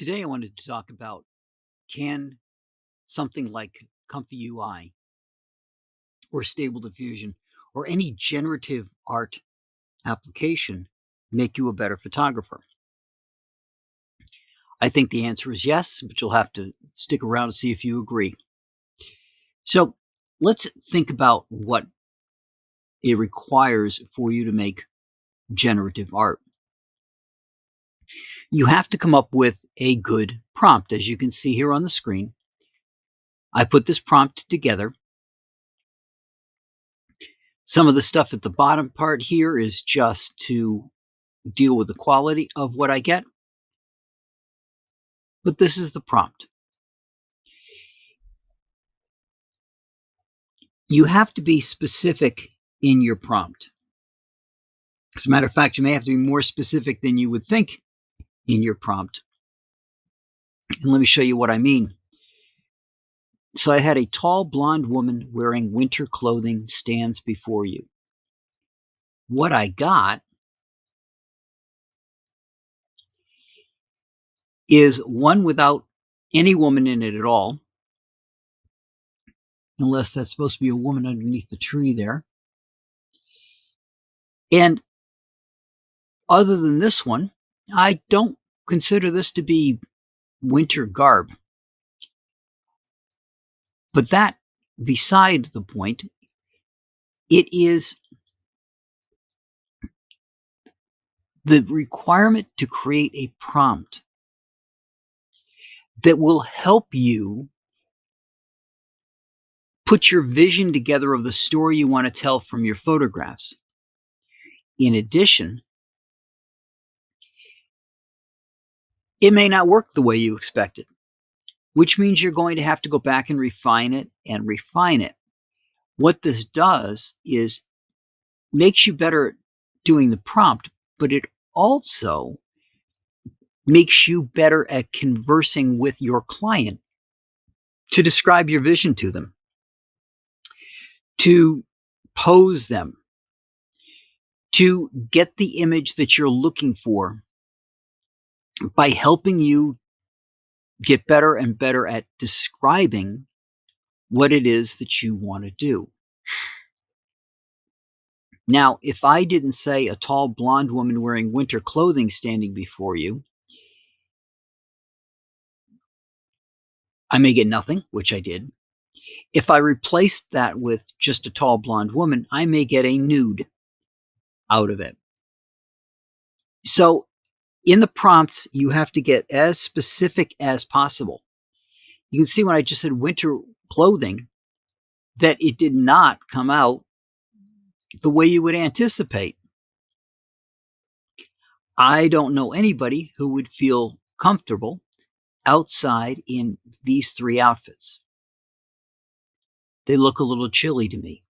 Today, I wanted to talk about, can something like Comfy UI or Stable Diffusion or any generative art application make you a better photographer? I think the answer is yes, but you'll have to stick around to see if you agree. So let's think about what it requires for you to make generative art. You have to come up with a good prompt. As you can see here on the screen, I put this prompt together. Some of the stuff at the bottom part here is just to deal with the quality of what I get, but this is the prompt. You have to be specific in your prompt. As a matter of fact, you may have to be more specific than you would think in your prompt. And let me show you what I mean. So I had a tall blonde woman wearing winter clothing stands before you. What I got is one without any woman in it at all, unless that's supposed to be a woman underneath the tree there. And other than this one, I don't consider this to be winter garb. But that beside the point, it is the requirement to create a prompt that will help you put your vision together of the story you want to tell from your photographs. In addition, it may not work the way you expected, which means you're going to have to go back and refine it and refine it. What this does is makes you better at doing the prompt, but it also makes you better at conversing with your client to describe your vision to them, to pose them, to get the image that you're looking for by helping you get better and better at describing what it is that you want to do. Now, if I didn't say a tall blonde woman wearing winter clothing standing before you, I may get nothing, which I did. If I replaced that with just a tall blonde woman, I may get a nude out of it. So in the prompts, you have to get as specific as possible. You can see when I just said winter clothing, that it did not come out the way you would anticipate. I don't know anybody who would feel comfortable outside in these three outfits. They look a little chilly to me.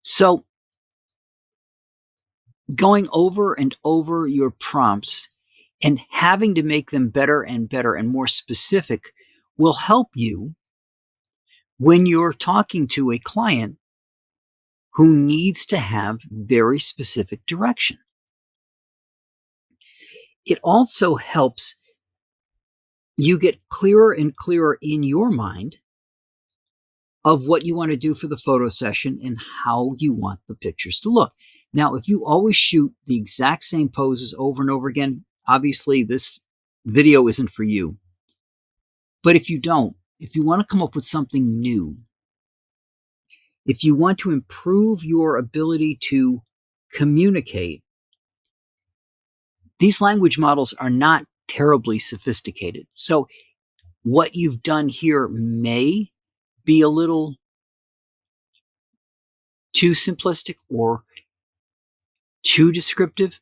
So going over and over your prompts and having to make them better and better and more specific will help you when you're talking to a client who needs to have very specific direction. It also helps you get clearer and clearer in your mind of what you want to do for the photo session and how you want the pictures to look. Now, if you always shoot the exact same poses over and over again, obviously this video isn't for you. But if you don't, if you want to come up with something new, if you want to improve your ability to communicate, these language models are not terribly sophisticated. So what you've done here may be a little too simplistic or too descriptive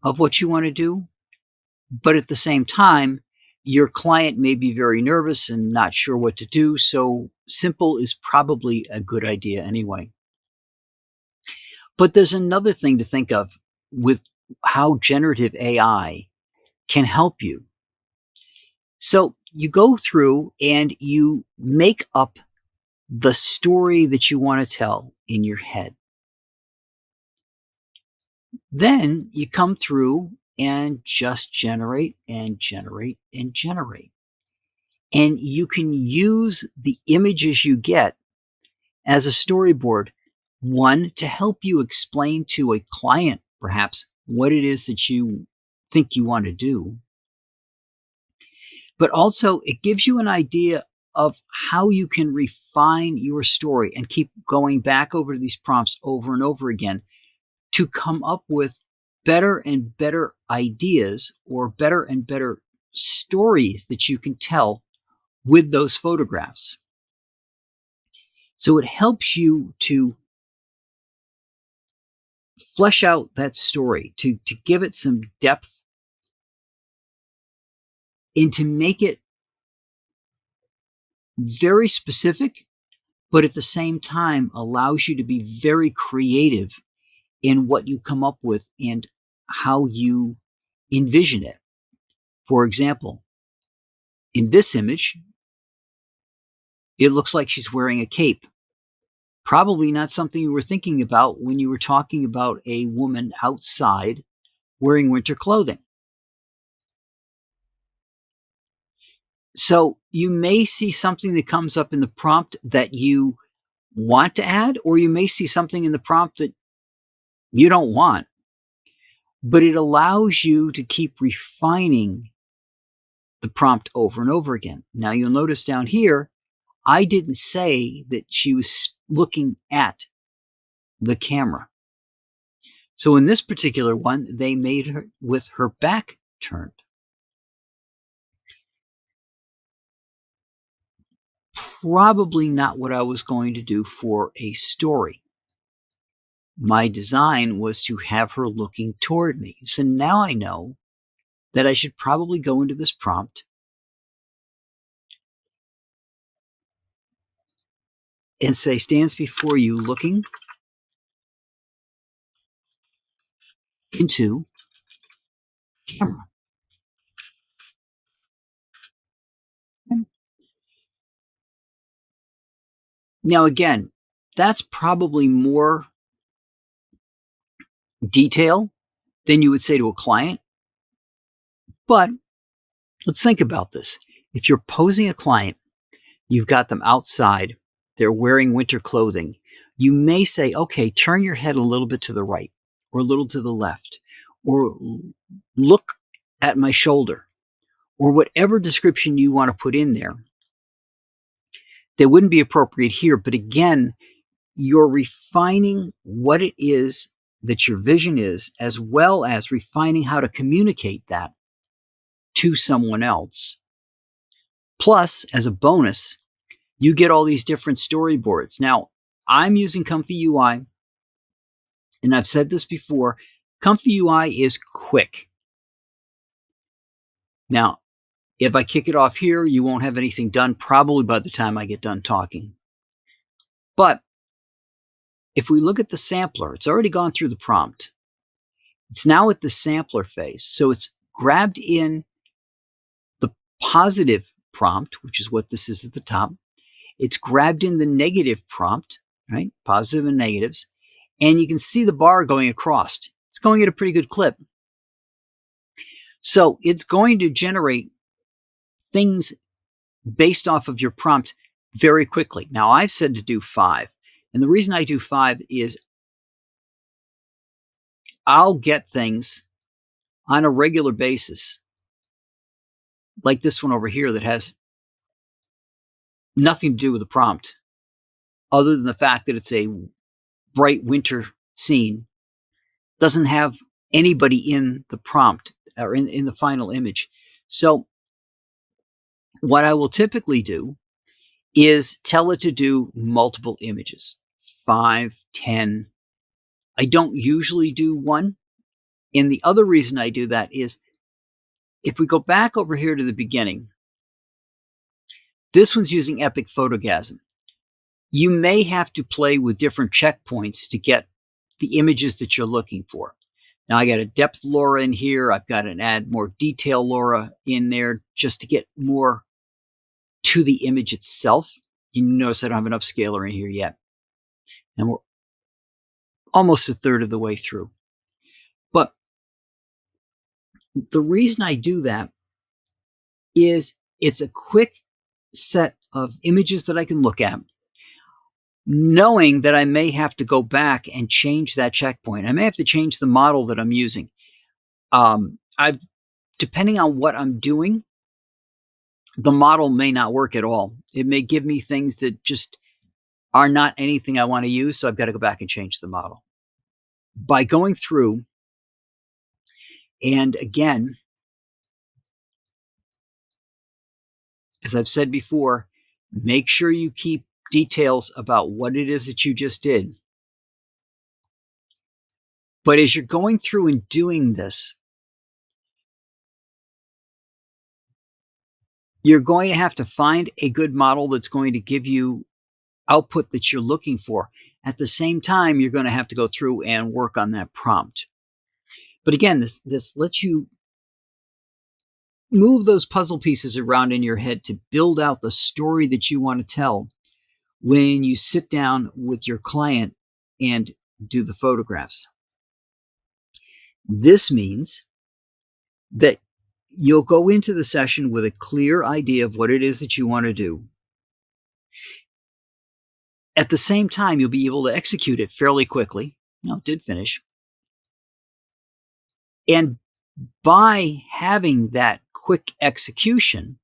of what you want to do. But at the same time, your client may be very nervous and not sure what to do. So simple is probably a good idea anyway. But there's another thing to think of with how generative AI can help you. So you go through and you make up the story that you want to tell in your head. Then you come through and just generate and generate and generate. And you can use the images you get as a storyboard, one, to help you explain to a client, perhaps, what it is that you think you want to do. But also, it gives you an idea of how you can refine your story and keep going back over these prompts over and over again to come up with better and better ideas or better and better stories that you can tell with those photographs. So it helps you to flesh out that story, to give it some depth, and to make it very specific, but at the same time allows you to be very creative in what you come up with and how you envision it. For example, in this image, it looks like she's wearing a cape. Probably not something you were thinking about when you were talking about a woman outside wearing winter clothing. So you may see something that comes up in the prompt that you want to add, or you may see something in the prompt that you don't want, but it allows you to keep refining the prompt over and over again. Now you'll notice down here, I didn't say that she was looking at the camera. So in this particular one, they made her with her back turned. Probably not what I was going to do for a story. My design was to have her looking toward me. So now I know that I should probably go into this prompt and say, stands before you looking into camera. Now, again, that's probably more detail than you would say to a client. But let's think about this. If you're posing a client, you've got them outside, they're wearing winter clothing, you may say, okay, turn your head a little bit to the right or a little to the left, or look at my shoulder, or whatever description you want to put in there. They wouldn't be appropriate here, but again, you're refining what it is that your vision is, as well as refining how to communicate that to someone else. Plus, as a bonus, you get all these different storyboards. Now, I'm using Comfy UI, and I've said this before, Comfy UI is quick. Now, if I kick it off here, you won't have anything done probably by the time I get done talking. But if we look at the sampler, it's already gone through the prompt. It's now at the sampler phase. So it's grabbed in the positive prompt, which is what this is at the top. It's grabbed in the negative prompt, right? Positive and negatives. And you can see the bar going across. It's going at a pretty good clip. So it's going to generate things based off of your prompt very quickly. Now, I've said to do 5. And the reason I do 5 is I'll get things on a regular basis, like this one over here that has nothing to do with the prompt, other than the fact that it's a bright winter scene. Doesn't have anybody in the prompt or in the final image. So what I will typically do is tell it to do multiple images, 5, 10. I don't usually do 1. And the other reason I do that is if we go back over here to the beginning, this one's using Epic Photogasm. You may have to play with different checkpoints to get the images that you're looking for. Now I got a depth LoRa in here. I've got to add more detail LoRa in there just to get more to the image itself. You notice I don't have an upscaler in here yet. And we're almost a third of the way through. But The reason I do that is it's a quick set of images that I can look at, knowing that I may have to go back and change that checkpoint. I may have to change the model that I'm using. I've Depending on what I'm doing, the model may not work at all. It may give me things that just are not anything I want to use, so I've got to go back and change the model. By going through, and again, as I've said before, make sure you keep details about what it is that you just did. But as you're going through and doing this, you're going to have to find a good model that's going to give you output that you're looking for. At the same time, you're going to have to go through and work on that prompt. But again, this lets you move those puzzle pieces around in your head to build out the story that you want to tell when you sit down with your client and do the photographs. This means that you'll go into the session with a clear idea of what it is that you want to do. At the same time, you'll be able to execute it fairly quickly. No, it did finish. And by having that quick execution,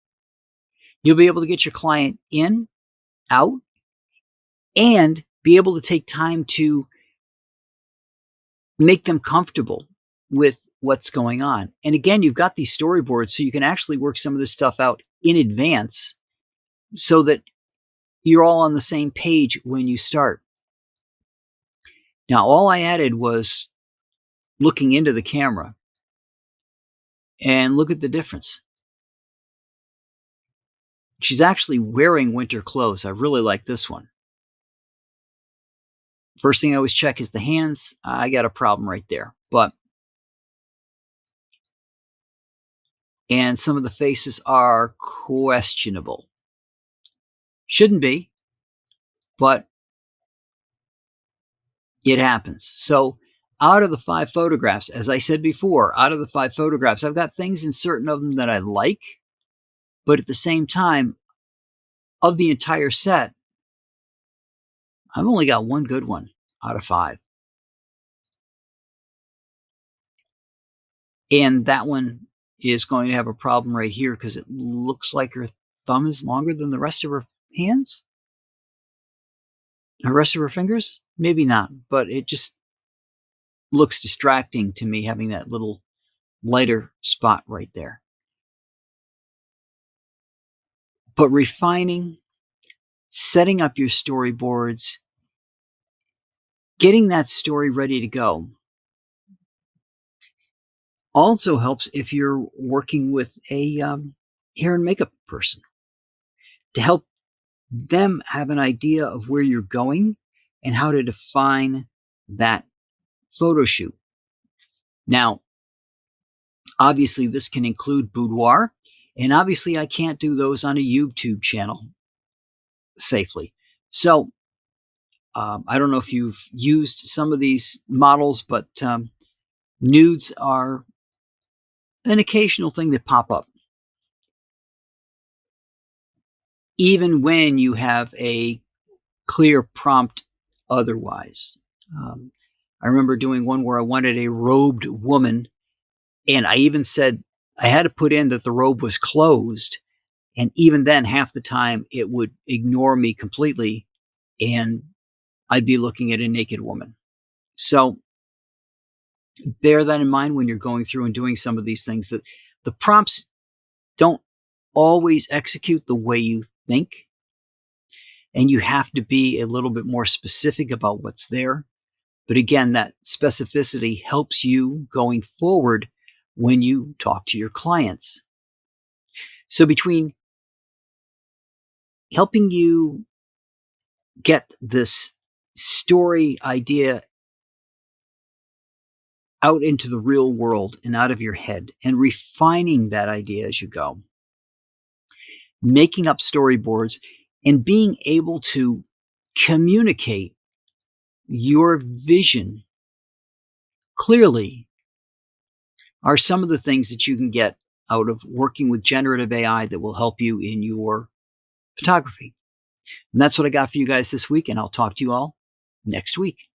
you'll be able to get your client in, out, and be able to take time to make them comfortable with what's going on. And again, you've got these storyboards, so you can actually work some of this stuff out in advance so that you're all on the same page when you start. Now, all I added was looking into the camera, and look at the difference. She's actually wearing winter clothes. I really like this one. First thing I always check is the hands. I got a problem right there. And some of the faces are questionable. Shouldn't be, but it happens. So out of the 5 photographs, as I said before, out of the 5 photographs, I've got things in certain of them that I like, but at the same time, of the entire set, I've only got one good one out of 5. And that one is going to have a problem right here because it looks like her thumb is longer than the rest of her hands. The rest of her fingers? Maybe not, but it just looks distracting to me having that little lighter spot right there. But refining, setting up your storyboards, getting that story ready to go also helps if you're working with a hair and makeup person to help them have an idea of where you're going and how to define that photo shoot. Now, obviously, this can include boudoir, and obviously, I can't do those on a YouTube channel safely. So, I don't know if you've used some of these models, but nudes are an occasional thing that pop up. Even when you have a clear prompt otherwise. I remember doing one where I wanted a robed woman, and I even said I had to put in that the robe was closed, and even then, half the time, it would ignore me completely, and I'd be looking at a naked woman. So bear that in mind when you're going through and doing some of these things, that the prompts don't always execute the way you think, and you have to be a little bit more specific about what's there. But again, that specificity helps you going forward when you talk to your clients. So between helping you get this story idea out into the real world and out of your head and refining that idea as you go, making up storyboards, and being able to communicate your vision clearly are some of the things that you can get out of working with generative AI that will help you in your photography. And that's what I got for you guys this week, and I'll talk to you all next week.